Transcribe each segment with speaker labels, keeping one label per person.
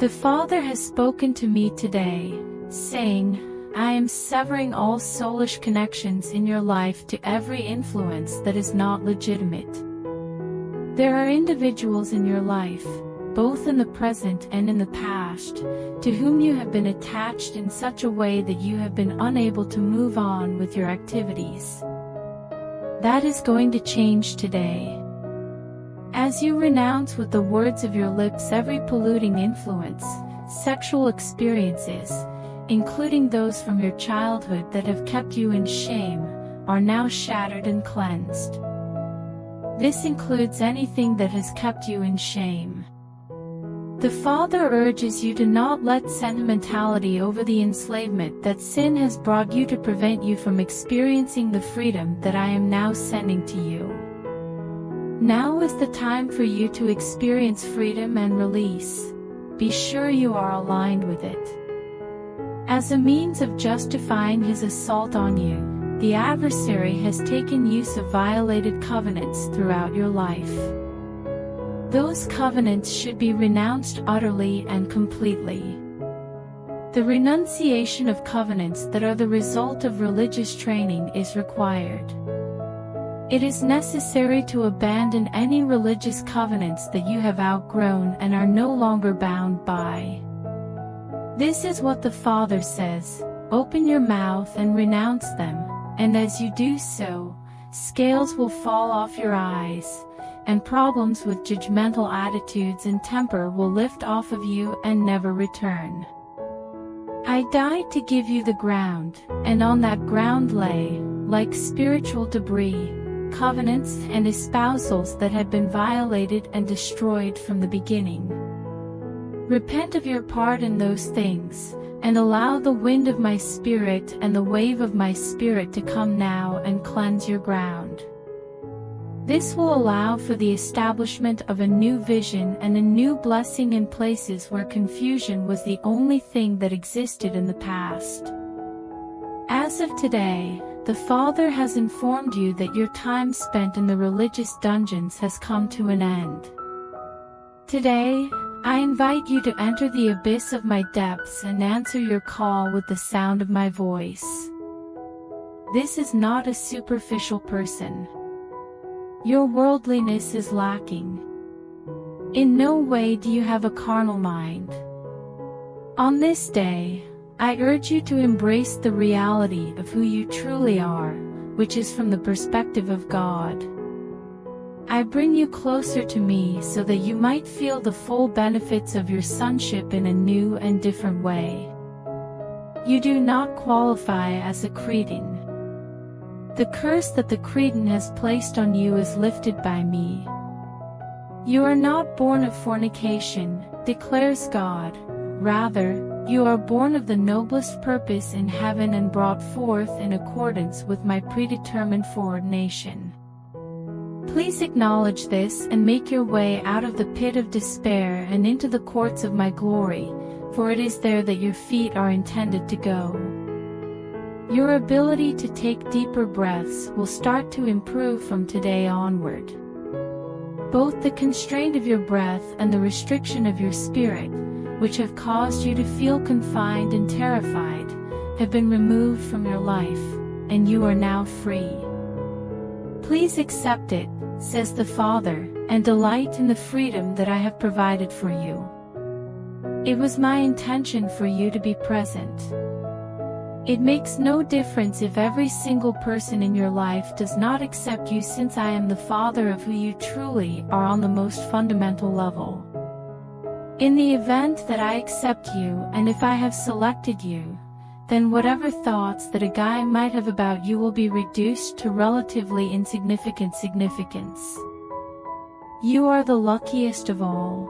Speaker 1: The Father has spoken to me today, saying, I am severing all soulish connections in your life to every influence that is not legitimate. There are individuals in your life, both in the present and in the past, to whom you have been attached in such a way that you have been unable to move on with your activities. That is going to change today. As you renounce with the words of your lips every polluting influence, sexual experiences, including those from your childhood that have kept you in shame, are now shattered and cleansed. This includes anything that has kept you in shame. The Father urges you to not let sentimentality over the enslavement that sin has brought you to prevent you from experiencing the freedom that I am now sending to you. Now is the time for you to experience freedom and release. Be sure you are aligned with it. As a means of justifying his assault on you, the adversary has taken use of violated covenants throughout your life. Those covenants should be renounced utterly and completely. The renunciation of covenants that are the result of religious training is required. It is necessary to abandon any religious covenants that you have outgrown and are no longer bound by. This is what the Father says: open your mouth and renounce them, and as you do so, scales will fall off your eyes, and problems with judgmental attitudes and temper will lift off of you and never return. I died to give you the ground, and on that ground lay, like spiritual debris, covenants and espousals that had been violated and destroyed from the beginning. Repent of your part in those things, and allow the wind of my Spirit and the wave of my Spirit to come now and cleanse your ground. This will allow for the establishment of a new vision and a new blessing in places where confusion was the only thing that existed in the past. As of today, the Father has informed you that your time spent in the religious dungeons has come to an end. Today, I invite you to enter the abyss of my depths and answer your call with the sound of my voice. This is not a superficial person. Your worldliness is lacking. In no way do you have a carnal mind. On this day, I urge you to embrace the reality of who you truly are, which is from the perspective of God. I bring you closer to me so that you might feel the full benefits of your sonship in a new and different way. You do not qualify as a Cretan. The curse that the Cretan has placed on you is lifted by me. You are not born of fornication, declares God. Rather, you are born of the noblest purpose in heaven and brought forth in accordance with my predetermined foreordination. Please acknowledge this and make your way out of the pit of despair and into the courts of my glory, for it is there that your feet are intended to go. Your ability to take deeper breaths will start to improve from today onward. Both the constraint of your breath and the restriction of your spirit, which have caused you to feel confined and terrified, have been removed from your life, and you are now free. Please accept it, says the Father, and delight in the freedom that I have provided for you. It was my intention for you to be present. It makes no difference if every single person in your life does not accept you, since I am the Father of who you truly are on the most fundamental level. In the event that I accept you, and if I have selected you, then whatever thoughts that a guy might have about you will be reduced to relatively insignificant significance. You are the luckiest of all.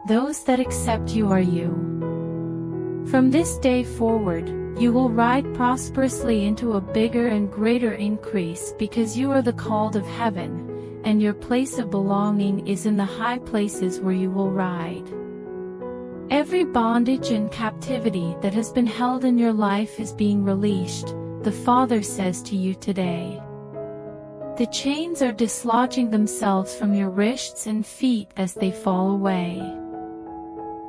Speaker 1: Those that accept you are you. From this day forward, you will ride prosperously into a bigger and greater increase, because you are the called of heaven, and your place of belonging is in the high places where you will ride. Every bondage and captivity that has been held in your life is being released, the Father says to you today. The chains are dislodging themselves from your wrists and feet as they fall away.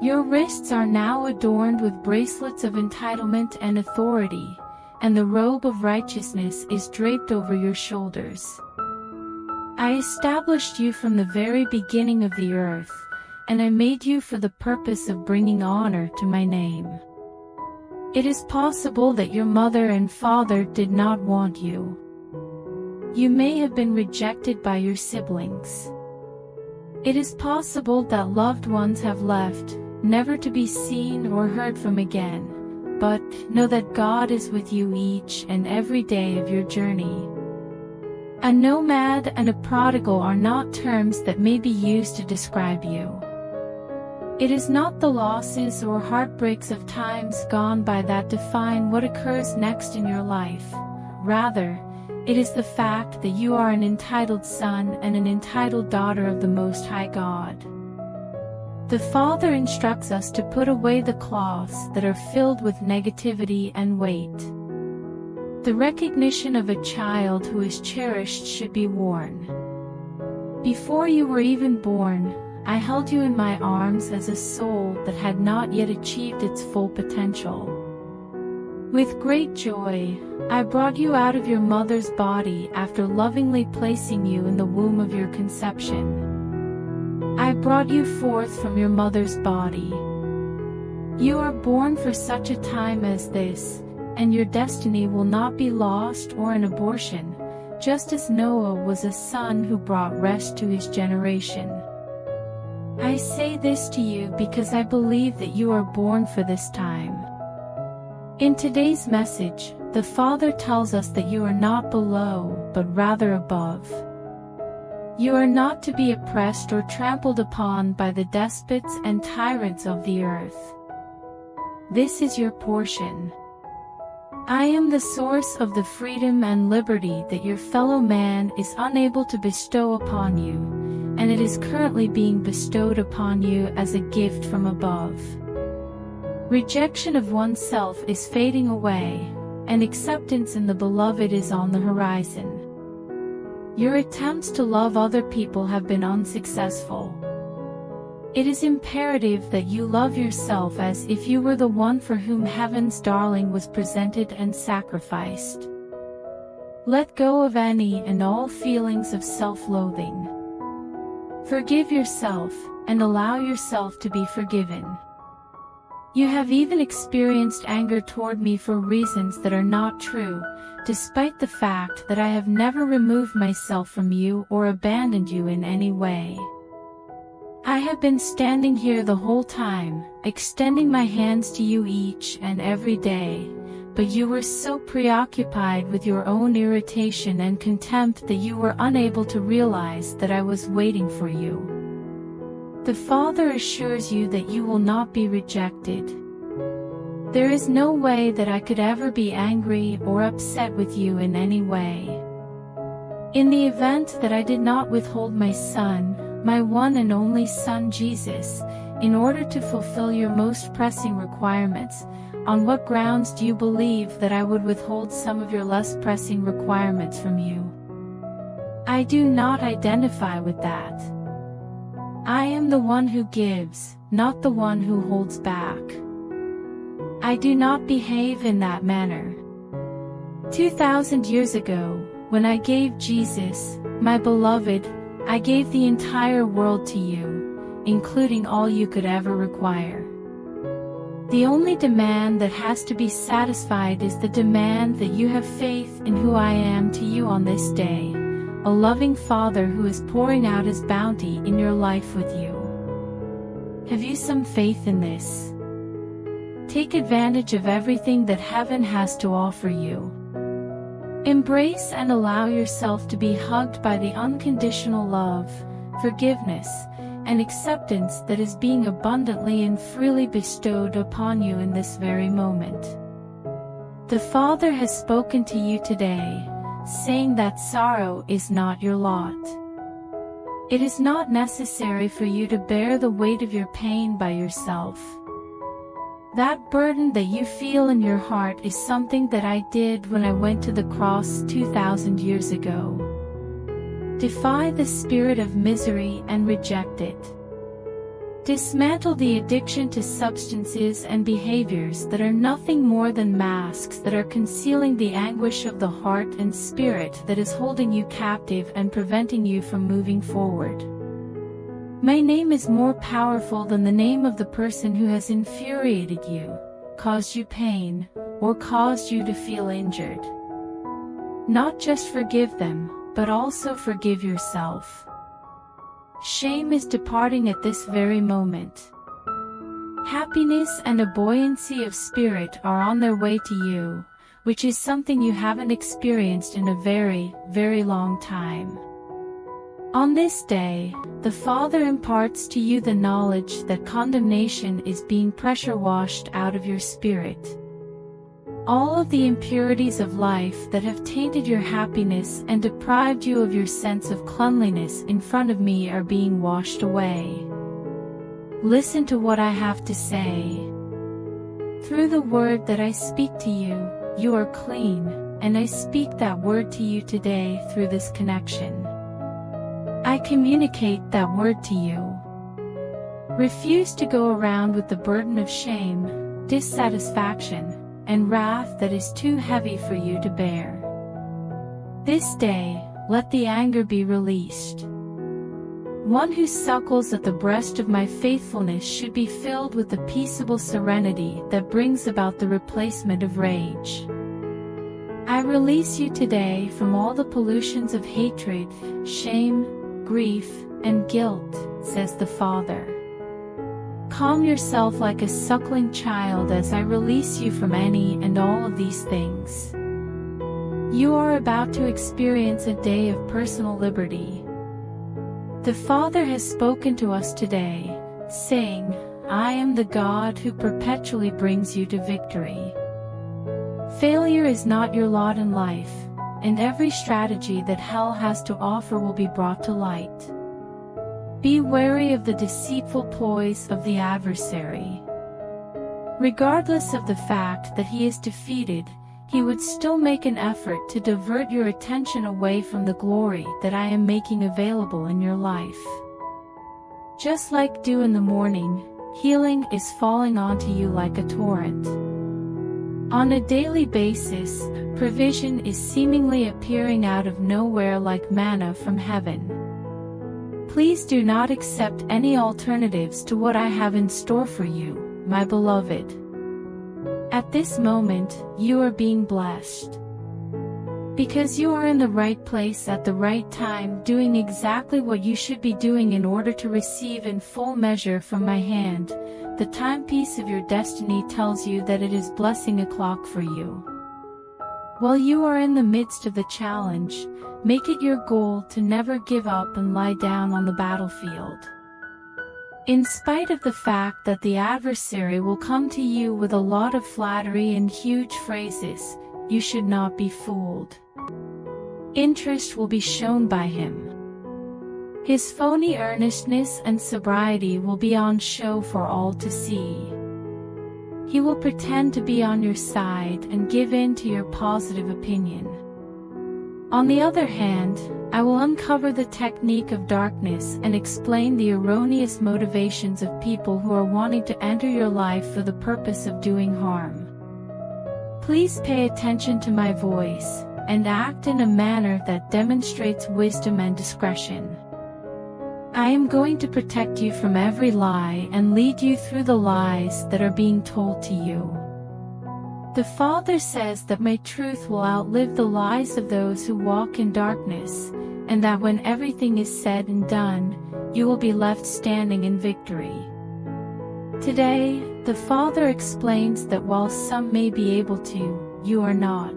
Speaker 1: Your wrists are now adorned with bracelets of entitlement and authority, and the robe of righteousness is draped over your shoulders. I established you from the very beginning of the earth, and I made you for the purpose of bringing honor to my name. It is possible that your mother and father did not want you. You may have been rejected by your siblings. It is possible that loved ones have left, never to be seen or heard from again, but know that God is with you each and every day of your journey. A nomad and a prodigal are not terms that may be used to describe you. It is not the losses or heartbreaks of times gone by that define what occurs next in your life. Rather, it is the fact that you are an entitled son and an entitled daughter of the Most High God. The Father instructs us to put away the cloths that are filled with negativity and weight. The recognition of a child who is cherished should be worn. Before you were even born, I held you in my arms as a soul that had not yet achieved its full potential. With great joy, I brought you out of your mother's body after lovingly placing you in the womb of your conception. I brought you forth from your mother's body. You are born for such a time as this, and your destiny will not be lost or an abortion, just as Noah was a son who brought rest to his generation. I say this to you because I believe that you are born for this time. In today's message, the Father tells us that you are not below, but rather above. You are not to be oppressed or trampled upon by the despots and tyrants of the earth. This is your portion. I am the source of the freedom and liberty that your fellow man is unable to bestow upon you, and it is currently being bestowed upon you as a gift from above. Rejection of oneself is fading away, and acceptance in the beloved is on the horizon. Your attempts to love other people have been unsuccessful. It is imperative that you love yourself as if you were the one for whom heaven's darling was presented and sacrificed. Let go of any and all feelings of self-loathing. Forgive yourself, and allow yourself to be forgiven. You have even experienced anger toward me for reasons that are not true, despite the fact that I have never removed myself from you or abandoned you in any way. I have been standing here the whole time, extending my hands to you each and every day, but you were so preoccupied with your own irritation and contempt that you were unable to realize that I was waiting for you. The Father assures you that you will not be rejected. There is no way that I could ever be angry or upset with you in any way. In the event that I did not withhold my Son, my one and only Son Jesus, in order to fulfill your most pressing requirements, on what grounds do you believe that I would withhold some of your less pressing requirements from you? I do not identify with that. I am the one who gives, not the one who holds back. I do not behave in that manner. 2,000 years ago, when I gave Jesus, my beloved, I gave the entire world to you, including all you could ever require. The only demand that has to be satisfied is the demand that you have faith in who I am to you on this day, a loving Father who is pouring out His bounty in your life with you. Have you some faith in this? Take advantage of everything that heaven has to offer you. Embrace and allow yourself to be hugged by the unconditional love, forgiveness, and acceptance that is being abundantly and freely bestowed upon you in this very moment. The Father has spoken to you today, saying that sorrow is not your lot. It is not necessary for you to bear the weight of your pain by yourself. That burden that you feel in your heart is something that I did when I went to the cross 2,000 years ago. Defy the spirit of misery and reject it. Dismantle the addiction to substances and behaviors that are nothing more than masks that are concealing the anguish of the heart and spirit that is holding you captive and preventing you from moving forward. My name is more powerful than the name of the person who has infuriated you, caused you pain, or caused you to feel injured. Not just forgive them, but also forgive yourself. Shame is departing at this very moment. Happiness and a buoyancy of spirit are on their way to you, which is something you haven't experienced in a very, very long time. On this day, the Father imparts to you the knowledge that condemnation is being pressure washed out of your spirit. All of the impurities of life that have tainted your happiness and deprived you of your sense of cleanliness in front of me are being washed away. Listen to what I have to say. Through the word that I speak to you, you are clean, and I speak that word to you today through this connection. I communicate that word to you. Refuse to go around with the burden of shame, dissatisfaction, and wrath that is too heavy for you to bear. This day, let the anger be released. One who suckles at the breast of my faithfulness should be filled with the peaceable serenity that brings about the replacement of rage. I release you today from all the pollutions of hatred, shame, grief, and guilt, says the Father. Calm yourself like a suckling child as I release you from any and all of these things. You are about to experience a day of personal liberty. The Father has spoken to us today, saying, I am the God who perpetually brings you to victory. Failure is not your lot in life, and every strategy that hell has to offer will be brought to light. Be wary of the deceitful ploys of the adversary. Regardless of the fact that he is defeated, he would still make an effort to divert your attention away from the glory that I am making available in your life. Just like dew in the morning, healing is falling onto you like a torrent. On a daily basis, provision is seemingly appearing out of nowhere like manna from heaven. Please do not accept any alternatives to what I have in store for you, my beloved. At this moment, you are being blessed. Because you are in the right place at the right time, doing exactly what you should be doing in order to receive in full measure from my hand, the timepiece of your destiny tells you that it is blessing o'clock for you. While you are in the midst of the challenge, make it your goal to never give up and lie down on the battlefield. In spite of the fact that the adversary will come to you with a lot of flattery and huge phrases, you should not be fooled. Interest will be shown by him. His phony earnestness and sobriety will be on show for all to see. He will pretend to be on your side and give in to your positive opinion. On the other hand, I will uncover the technique of darkness and explain the erroneous motivations of people who are wanting to enter your life for the purpose of doing harm. Please pay attention to my voice, and act in a manner that demonstrates wisdom and discretion. I am going to protect you from every lie and lead you through the lies that are being told to you. The Father says that my truth will outlive the lies of those who walk in darkness, and that when everything is said and done, you will be left standing in victory. Today, the Father explains that while some may be able to, you are not.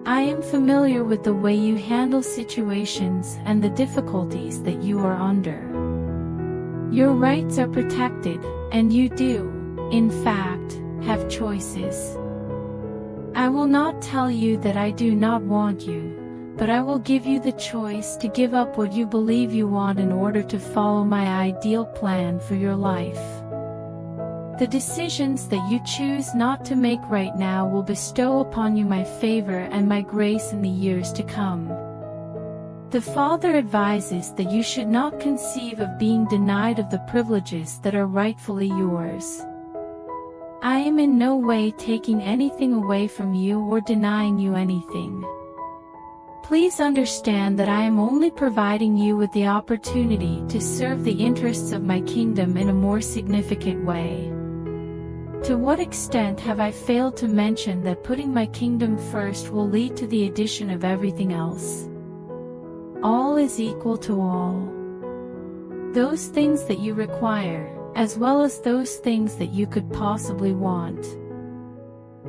Speaker 1: I am familiar with the way you handle situations and the difficulties that you are under. Your rights are protected, and you do, in fact, have choices. I will not tell you that I do not want you, but I will give you the choice to give up what you believe you want in order to follow my ideal plan for your life. The decisions that you choose not to make right now will bestow upon you my favor and my grace in the years to come. The Father advises that you should not conceive of being denied of the privileges that are rightfully yours. I am in no way taking anything away from you or denying you anything. Please understand that I am only providing you with the opportunity to serve the interests of my kingdom in a more significant way. To what extent have I failed to mention that putting my kingdom first will lead to the addition of everything else? All is equal to all. Those things that you require, as well as those things that you could possibly want.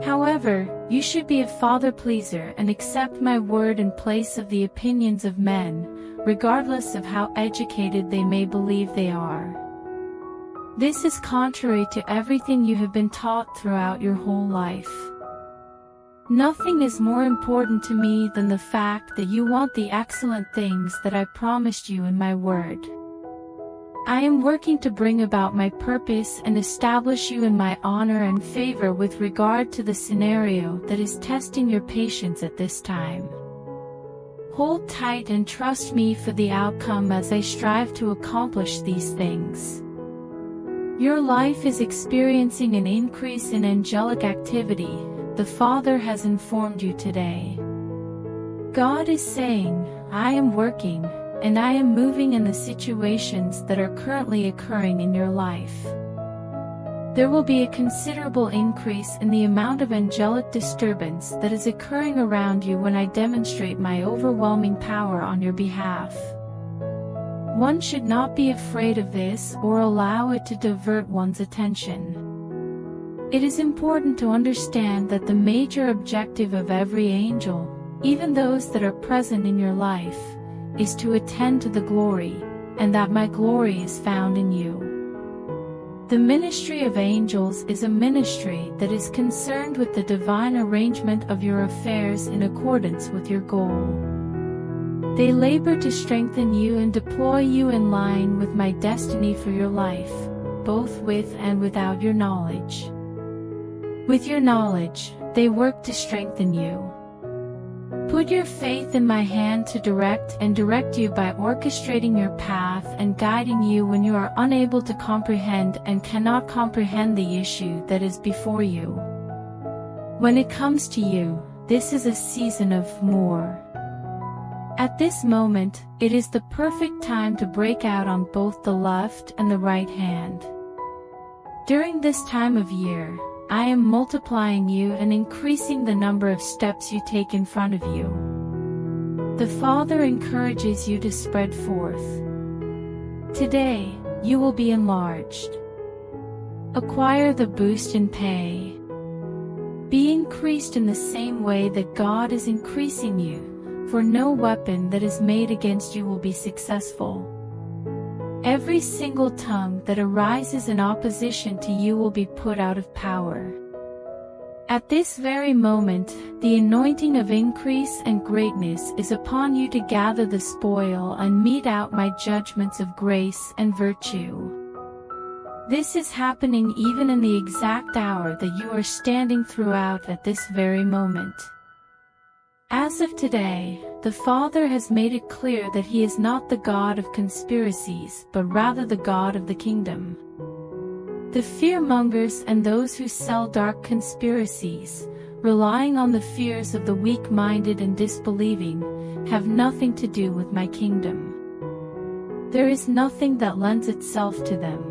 Speaker 1: However, you should be a father-pleaser and accept my word in place of the opinions of men, regardless of how educated they may believe they are. This is contrary to everything you have been taught throughout your whole life. Nothing is more important to me than the fact that you want the excellent things that I promised you in my word. I am working to bring about my purpose and establish you in my honor and favor with regard to the scenario that is testing your patience at this time. Hold tight and trust me for the outcome as I strive to accomplish these things. Your life is experiencing an increase in angelic activity, the Father has informed you today. God is saying, I am working, and I am moving in the situations that are currently occurring in your life. There will be a considerable increase in the amount of angelic disturbance that is occurring around you when I demonstrate my overwhelming power on your behalf. One should not be afraid of this or allow it to divert one's attention. It is important to understand that the major objective of every angel, even those that are present in your life, is to attend to the glory, and that my glory is found in you. The ministry of angels is a ministry that is concerned with the divine arrangement of your affairs in accordance with your goal. They labor to strengthen you and deploy you in line with my destiny for your life, both with and without your knowledge. With your knowledge, they work to strengthen you. Put your faith in my hand to direct you by orchestrating your path and guiding you when you are unable to comprehend and cannot comprehend the issue that is before you. When it comes to you, this is a season of more. At this moment, it is the perfect time to break out on both the left and the right hand. During this time of year, I am multiplying you and increasing the number of steps you take in front of you. The Father encourages you to spread forth. Today, you will be enlarged. Acquire the boost in pay. Be increased in the same way that God is increasing you, for no weapon that is made against you will be successful. Every single tongue that arises in opposition to you will be put out of power. At this very moment, the anointing of increase and greatness is upon you to gather the spoil and mete out my judgments of grace and virtue. This is happening even in the exact hour that you are standing throughout at this very moment. As of today, the Father has made it clear that He is not the God of conspiracies, but rather the God of the kingdom. The fearmongers and those who sell dark conspiracies, relying on the fears of the weak-minded and disbelieving, have nothing to do with my kingdom. There is nothing that lends itself to them.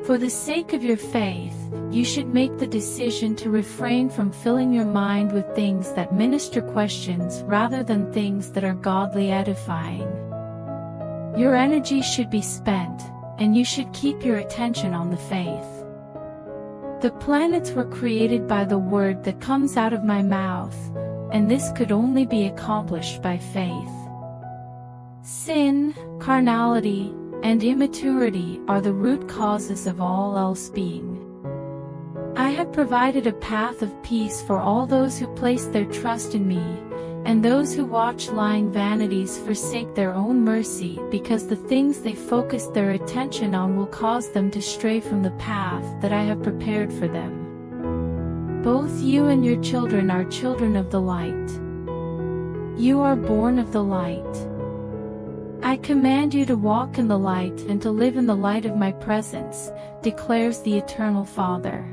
Speaker 1: For the sake of your faith, you should make the decision to refrain from filling your mind with things that minister questions rather than things that are godly edifying. Your energy should be spent, and you should keep your attention on the faith. The planets were created by the word that comes out of my mouth, and this could only be accomplished by faith. Sin, carnality, and immaturity are the root causes of all else being. I have provided a path of peace for all those who place their trust in me, and those who watch lying vanities forsake their own mercy, because the things they focus their attention on will cause them to stray from the path that I have prepared for them. Both you and your children are children of the light. You are born of the light. I command you to walk in the light and to live in the light of my presence, declares the Eternal Father.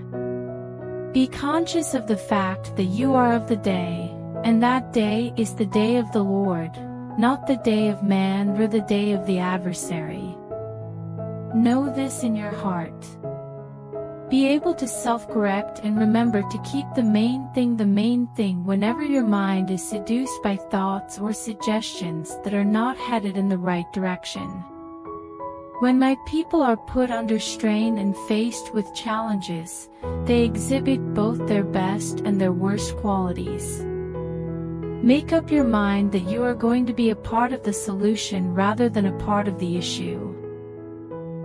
Speaker 1: Be conscious of the fact that you are of the day, and that day is the day of the Lord, not the day of man or the day of the adversary. Know this in your heart. Be able to self-correct and remember to keep the main thing whenever your mind is seduced by thoughts or suggestions that are not headed in the right direction. When my people are put under strain and faced with challenges, they exhibit both their best and their worst qualities. Make up your mind that you are going to be a part of the solution rather than a part of the issue.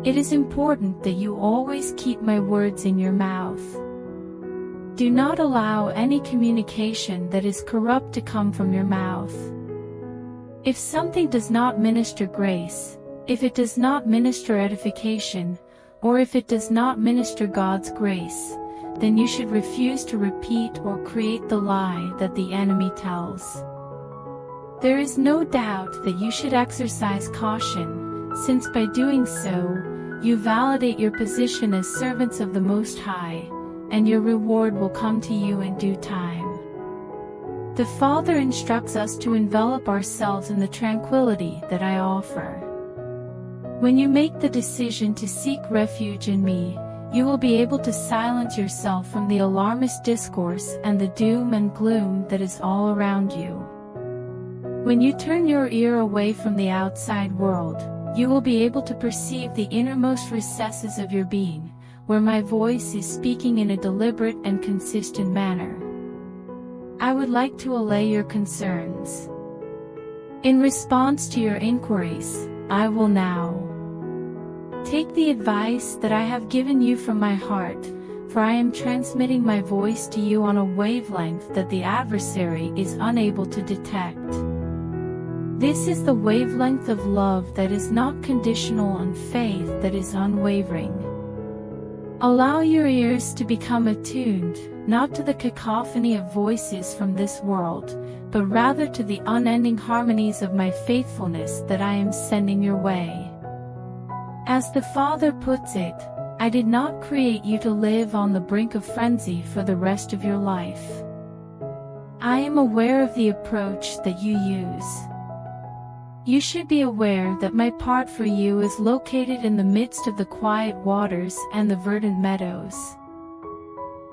Speaker 1: It is important that you always keep my words in your mouth. Do not allow any communication that is corrupt to come from your mouth. If something does not minister grace, if it does not minister edification, or if it does not minister God's grace, then you should refuse to repeat or create the lie that the enemy tells. There is no doubt that you should exercise caution, since by doing so, you validate your position as servants of the Most High, and your reward will come to you in due time. The Father instructs us to envelop ourselves in the tranquility that I offer. When you make the decision to seek refuge in me, you will be able to silence yourself from the alarmist discourse and the doom and gloom that is all around you. When you turn your ear away from the outside world, you will be able to perceive the innermost recesses of your being, where my voice is speaking in a deliberate and consistent manner. I would like to allay your concerns. In response to your inquiries, I will now take the advice that I have given you from my heart, for I am transmitting my voice to you on a wavelength that the adversary is unable to detect. This is the wavelength of love that is not conditional and faith that is unwavering. Allow your ears to become attuned, not to the cacophony of voices from this world, but rather to the unending harmonies of my faithfulness that I am sending your way. As the Father puts it, I did not create you to live on the brink of frenzy for the rest of your life. I am aware of the approach that you use. You should be aware that my part for you is located in the midst of the quiet waters and the verdant meadows.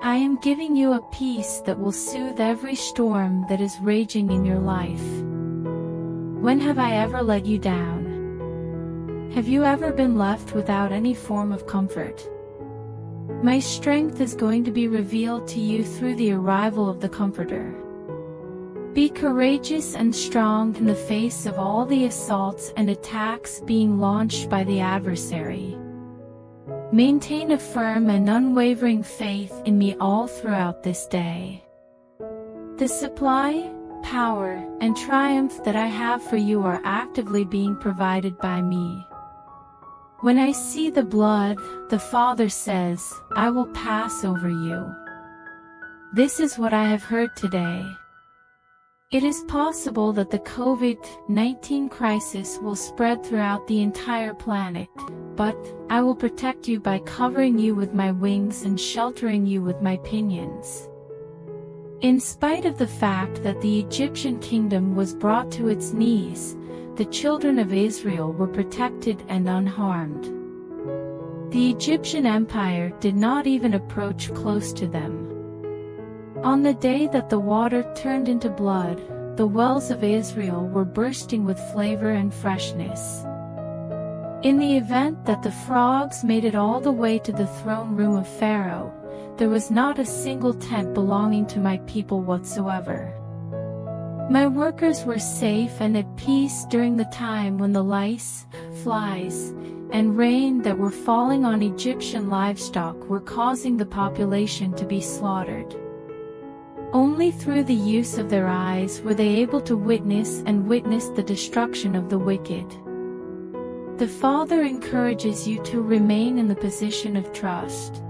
Speaker 1: I am giving you a peace that will soothe every storm that is raging in your life. When have I ever let you down? Have you ever been left without any form of comfort? My strength is going to be revealed to you through the arrival of the Comforter. Be courageous and strong in the face of all the assaults and attacks being launched by the adversary. Maintain a firm and unwavering faith in me all throughout this day. The supply, power, and triumph that I have for you are actively being provided by me. When I see the blood, the Father says, I will pass over you. This is what I have heard today. It is possible that the COVID-19 crisis will spread throughout the entire planet, but I will protect you by covering you with my wings and sheltering you with my pinions. In spite of the fact that the Egyptian kingdom was brought to its knees, the children of Israel were protected and unharmed. The Egyptian empire did not even approach close to them. On the day that the water turned into blood, the wells of Israel were bursting with flavor and freshness. In the event that the frogs made it all the way to the throne room of Pharaoh, there was not a single tent belonging to my people whatsoever. My workers were safe and at peace during the time when the lice, flies, and rain that were falling on Egyptian livestock were causing the population to be slaughtered. Only through the use of their eyes were they able to witness the destruction of the wicked. The Father encourages you to remain in the position of trust.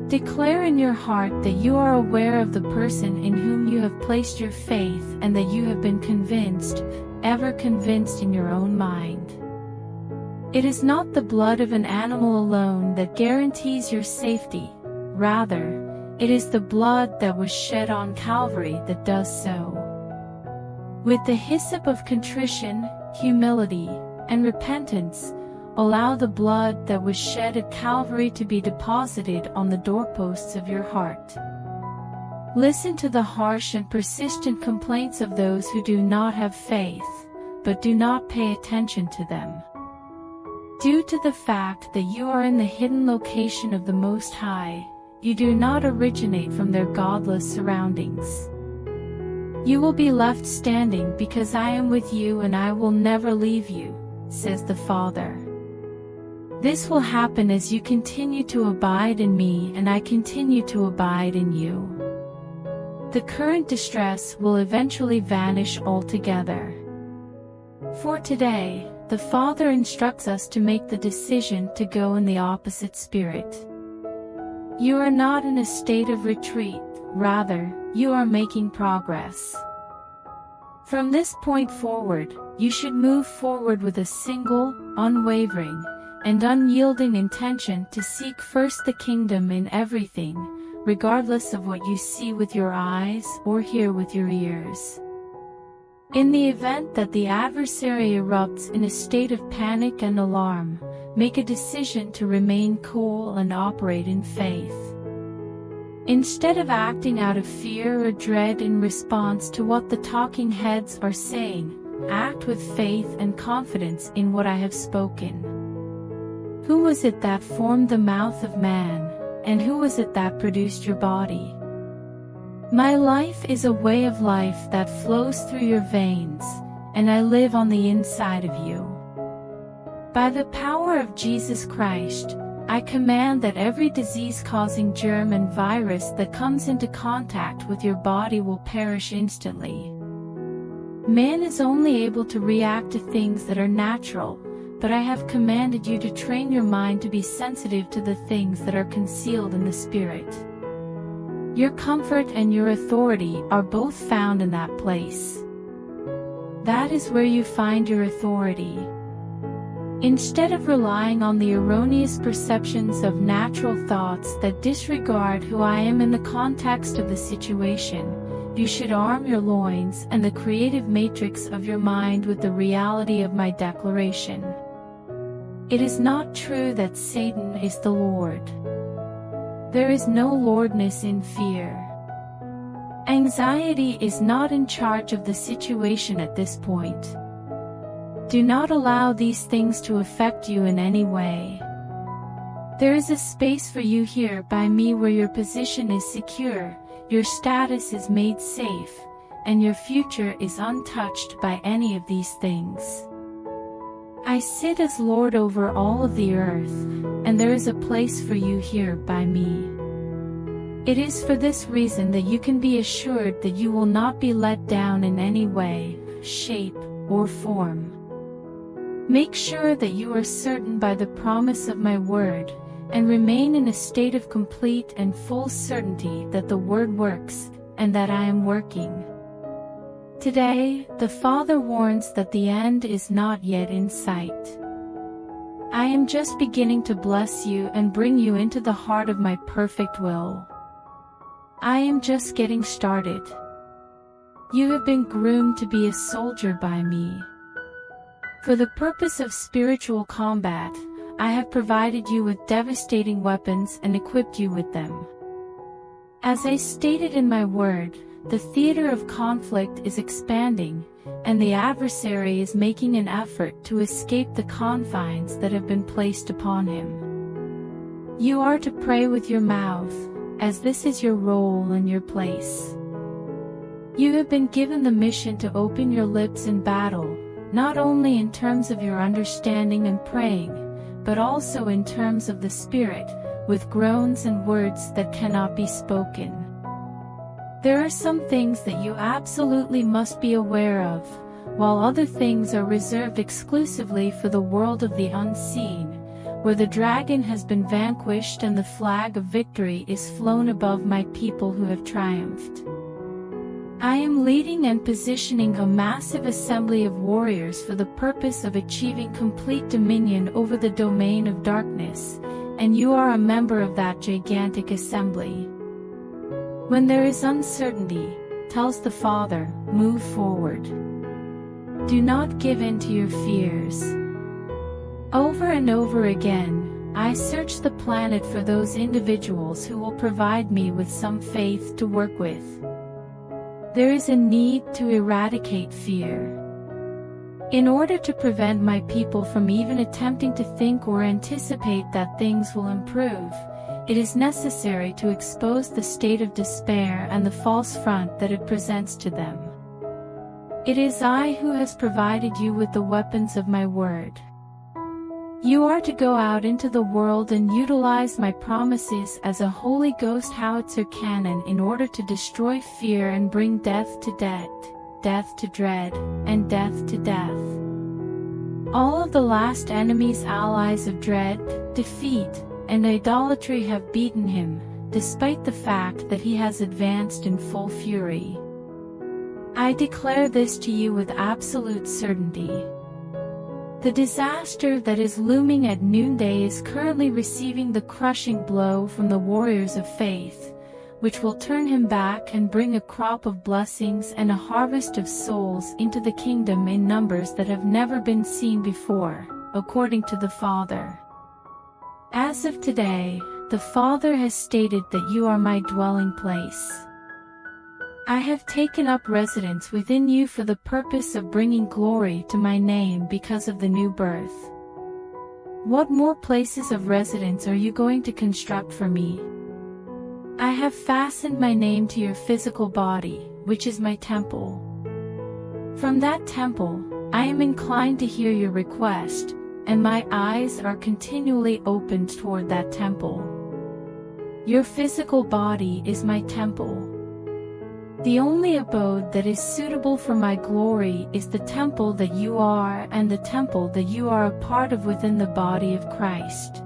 Speaker 1: Declare in your heart that you are aware of the person in whom you have placed your faith and that you have been convinced, ever convinced in your own mind. It is not the blood of an animal alone that guarantees your safety, rather, it is the blood that was shed on Calvary that does so. With the hyssop of contrition, humility, and repentance, allow the blood that was shed at Calvary to be deposited on the doorposts of your heart. Listen to the harsh and persistent complaints of those who do not have faith, but do not pay attention to them. Due to the fact that you are in the hidden location of the Most High, you do not originate from their godless surroundings. You will be left standing because I am with you and I will never leave you, says the Father. This will happen as you continue to abide in me and I continue to abide in you. The current distress will eventually vanish altogether. For today, the Father instructs us to make the decision to go in the opposite spirit. You are not in a state of retreat, rather, you are making progress. From this point forward, you should move forward with a single, unwavering, and unyielding intention to seek first the kingdom in everything, regardless of what you see with your eyes or hear with your ears. In the event that the adversary erupts in a state of panic and alarm, make a decision to remain cool and operate in faith. Instead of acting out of fear or dread in response to what the talking heads are saying, act with faith and confidence in what I have spoken. Who was it that formed the mouth of man, and who was it that produced your body? My life is a way of life that flows through your veins, and I live on the inside of you. By the power of Jesus Christ, I command that every disease-causing germ and virus that comes into contact with your body will perish instantly. Man is only able to react to things that are natural, but I have commanded you to train your mind to be sensitive to the things that are concealed in the Spirit. Your comfort and your authority are both found in that place. That is where you find your authority. Instead of relying on the erroneous perceptions of natural thoughts that disregard who I am in the context of the situation, you should arm your loins and the creative matrix of your mind with the reality of my declaration. It is not true that Satan is the Lord. There is no lordness in fear. Anxiety is not in charge of the situation at this point. Do not allow these things to affect you in any way. There is a space for you here by me where your position is secure, your status is made safe, and your future is untouched by any of these things. I sit as Lord over all of the earth, and there is a place for you here by me. It is for this reason that you can be assured that you will not be let down in any way, shape, or form. Make sure that you are certain by the promise of my word, and remain in a state of complete and full certainty that the word works, and that I am working. Today, the Father warns that the end is not yet in sight. I am just beginning to bless you and bring you into the heart of my perfect will. I am just getting started. You have been groomed to be a soldier by me. For the purpose of spiritual combat, I have provided you with devastating weapons and equipped you with them. As I stated in my word, the theater of conflict is expanding, and the adversary is making an effort to escape the confines that have been placed upon him. You are to pray with your mouth, as this is your role and your place. You have been given the mission to open your lips in battle, not only in terms of your understanding and praying, but also in terms of the Spirit, with groans and words that cannot be spoken. There are some things that you absolutely must be aware of, while other things are reserved exclusively for the world of the unseen, where the dragon has been vanquished and the flag of victory is flown above my people who have triumphed. I am leading and positioning a massive assembly of warriors for the purpose of achieving complete dominion over the domain of darkness, and you are a member of that gigantic assembly. When there is uncertainty, tells the Father, move forward. Do not give in to your fears. Over and over again, I search the planet for those individuals who will provide me with some faith to work with. There is a need to eradicate fear. In order to prevent my people from even attempting to think or anticipate that things will improve, it is necessary to expose the state of despair and the false front that it presents to them. It is I who has provided you with the weapons of my word. You are to go out into the world and utilize my promises as a Holy Ghost howitzer cannon in order to destroy fear and bring death to debt, death to dread, and death to death. All of the last enemy's allies of dread, defeat, and idolatry have beaten him, despite the fact that he has advanced in full fury. I declare this to you with absolute certainty. The disaster that is looming at noonday is currently receiving the crushing blow from the warriors of faith, which will turn him back and bring a crop of blessings and a harvest of souls into the kingdom in numbers that have never been seen before, according to the Father. As of today, the Father has stated that you are my dwelling place. I have taken up residence within you for the purpose of bringing glory to my name because of the new birth. What more places of residence are you going to construct for me? I have fastened my name to your physical body, which is my temple. From that temple, I am inclined to hear your request, and my eyes are continually opened toward that temple. Your physical body is my temple. The only abode that is suitable for my glory is the temple that you are and the temple that you are a part of within the body of Christ.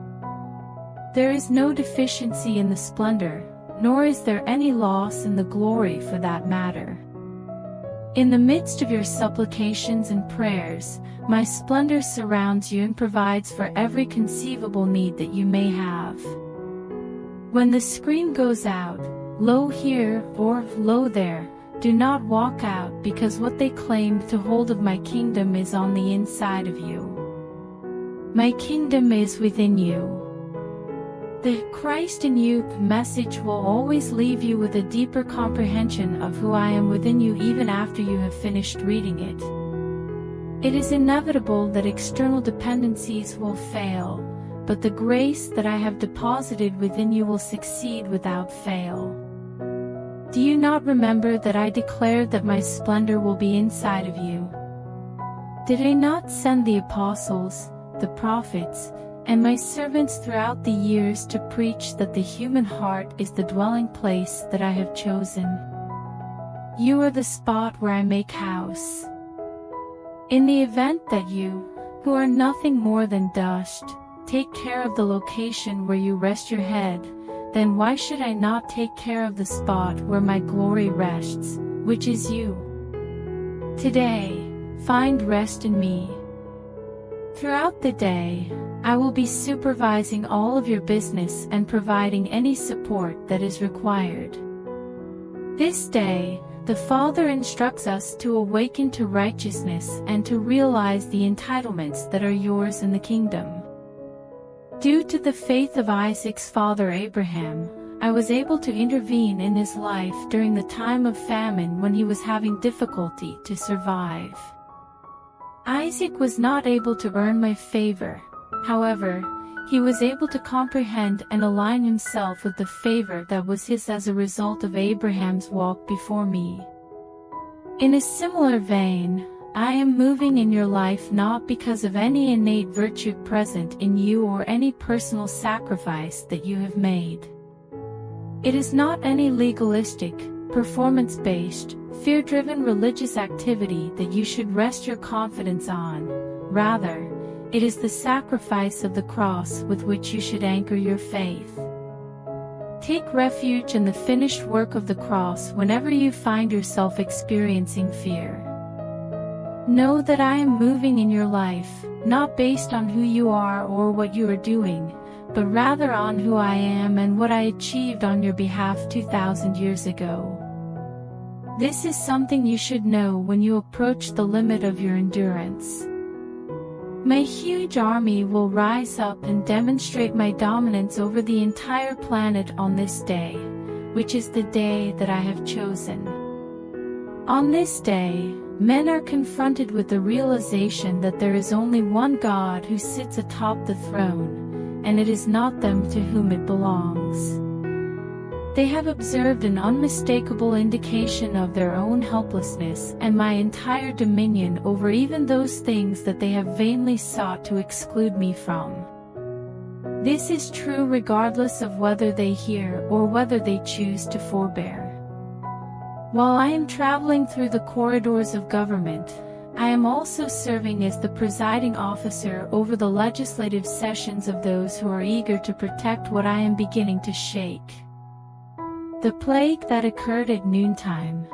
Speaker 1: There is no deficiency in the splendor, nor is there any loss in the glory for that matter. In the midst of your supplications and prayers, my splendor surrounds you and provides for every conceivable need that you may have. When the scream goes out, "Lo here," or "Lo there," do not walk out, because what they claimed to hold of my kingdom is on the inside of you. My kingdom is within you. The Christ in you message will always leave you with a deeper comprehension of who I am within you even after you have finished reading it. It is inevitable that external dependencies will fail, but the grace that I have deposited within you will succeed without fail. Do you not remember that I declared that my splendor will be inside of you? Did I not send the apostles, the prophets, and my servants throughout the years to preach that the human heart is the dwelling place that I have chosen? You are the spot where I make house. In the event that you, who are nothing more than dust, take care of the location where you rest your head, then why should I not take care of the spot where my glory rests, which is you? Today, find rest in me. Throughout the day, I will be supervising all of your business and providing any support that is required. This day, the Father instructs us to awaken to righteousness and to realize the entitlements that are yours in the kingdom. Due to the faith of Isaac's father Abraham, I was able to intervene in his life during the time of famine when he was having difficulty to survive. Isaac was not able to earn my favor, however, he was able to comprehend and align himself with the favor that was his as a result of Abraham's walk before me. In a similar vein, I am moving in your life not because of any innate virtue present in you or any personal sacrifice that you have made. It is not any legalistic, performance-based, fear-driven religious activity that you should rest your confidence on. Rather, It is the sacrifice of the cross with which you should anchor your faith. Take refuge in the finished work of the cross whenever you find yourself experiencing fear. Know that I am moving in your life, not based on who you are or what you are doing, but rather on who I am and what I achieved on your behalf 2,000 years ago. This is something you should know when you approach the limit of your endurance. My huge army will rise up and demonstrate my dominance over the entire planet on this day, which is the day that I have chosen. On this day, men are confronted with the realization that there is only one God who sits atop the throne, and it is not them to whom it belongs. They have observed an unmistakable indication of their own helplessness and my entire dominion over even those things that they have vainly sought to exclude me from. This is true regardless of whether they hear or whether they choose to forbear. While I am traveling through the corridors of government, I am also serving as the presiding officer over the legislative sessions of those who are eager to protect what I am beginning to shake. The plague that occurred at noontime.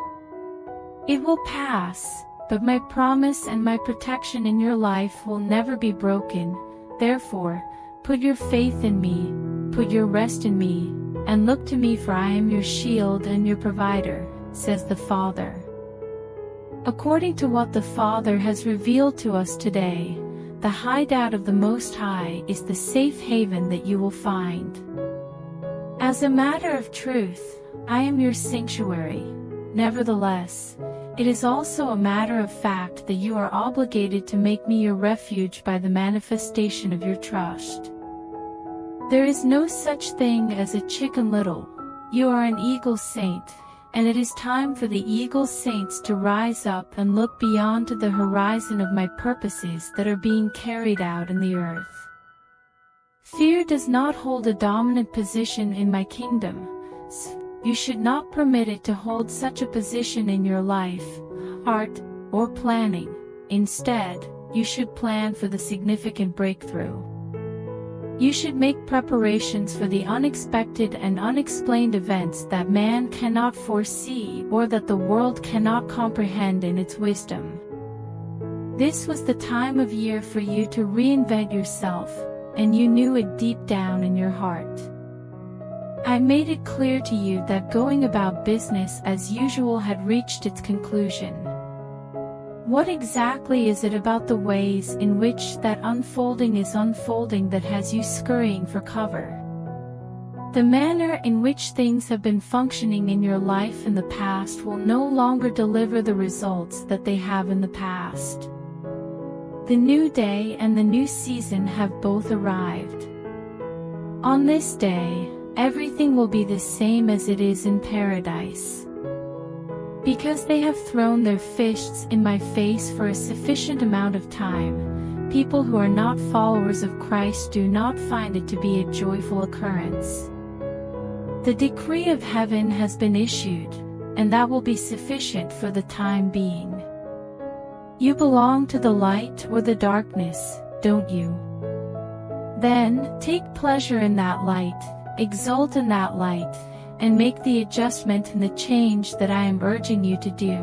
Speaker 1: It will pass, but my promise and my protection in your life will never be broken. Therefore, put your faith in me, put your rest in me, and look to me, for I am your shield and your provider, says the Father. According to what the Father has revealed to us today, the hideout of the Most High is the safe haven that you will find. As a matter of truth, I am your sanctuary. Nevertheless, it is also a matter of fact that you are obligated to make me your refuge by the manifestation of your trust. There is no such thing as a Chicken Little. You are an eagle saint, and it is time for the eagle saints to rise up and look beyond to the horizon of my purposes that are being carried out in the earth. Fear does not hold a dominant position in my kingdom. You should not permit it to hold such a position in your life, heart, or planning. Instead, you should plan for the significant breakthrough. You should make preparations for the unexpected and unexplained events that man cannot foresee or that the world cannot comprehend in its wisdom. This was the time of year for you to reinvent yourself, and you knew it deep down in your heart. I made it clear to you that going about business as usual had reached its conclusion. What exactly is it about the ways in which that unfolding is unfolding that has you scurrying for cover? The manner in which things have been functioning in your life in the past will no longer deliver the results that they have in the past. The new day and the new season have both arrived. On this day, everything will be the same as it is in paradise. Because they have thrown their fists in my face for a sufficient amount of time, people who are not followers of Christ do not find it to be a joyful occurrence. The decree of heaven has been issued, and that will be sufficient for the time being. You belong to the light or the darkness, don't you? Then, take pleasure in that light, exult in that light, and make the adjustment and the change that I am urging you to do.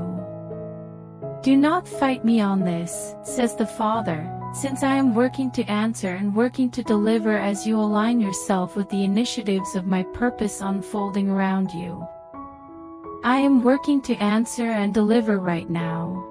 Speaker 1: Do not fight me on this, says the Father, since I am working to answer and working to deliver as you align yourself with the initiatives of my purpose unfolding around you. I am working to answer and deliver right now.